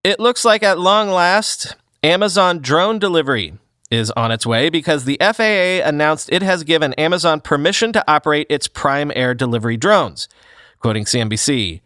It looks like at long last, Amazon drone delivery is on its way because the FAA announced it has given Amazon permission to operate its Prime Air delivery drones. Quoting CNBC,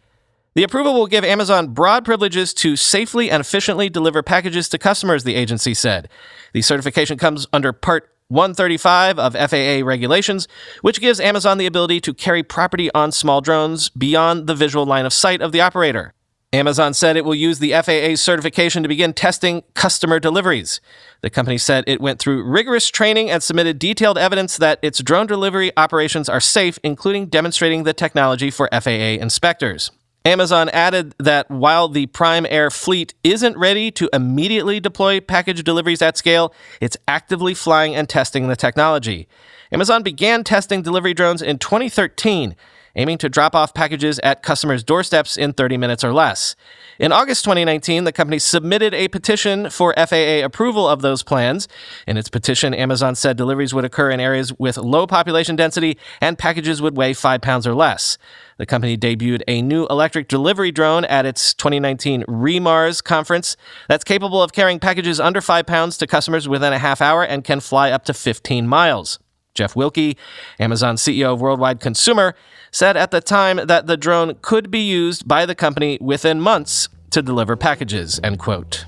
the approval will give Amazon broad privileges to safely and efficiently deliver packages to customers, the agency said. The certification comes under Part 135 of FAA regulations, which gives Amazon the ability to carry property on small drones beyond the visual line of sight of the operator. Amazon said it will use the FAA's certification to begin testing customer deliveries. The company said it went through rigorous training and submitted detailed evidence that its drone delivery operations are safe, including demonstrating the technology for FAA inspectors. Amazon added that while the Prime Air fleet isn't ready to immediately deploy package deliveries at scale, it's actively flying and testing the technology. Amazon began testing delivery drones in 2013, aiming to drop off packages at customers' doorsteps in 30 minutes or less. In August 2019, the company submitted a petition for FAA approval of those plans. In its petition, Amazon said deliveries would occur in areas with low population density and packages would weigh 5 pounds or less. The company debuted a new electric delivery drone at its 2019 REMARS conference that's capable of carrying packages under 5 pounds to customers within a half hour and can fly up to 15 miles. Jeff Wilke, Amazon CEO of Worldwide Consumer, said at the time that the drone could be used by the company within months to deliver packages, end quote.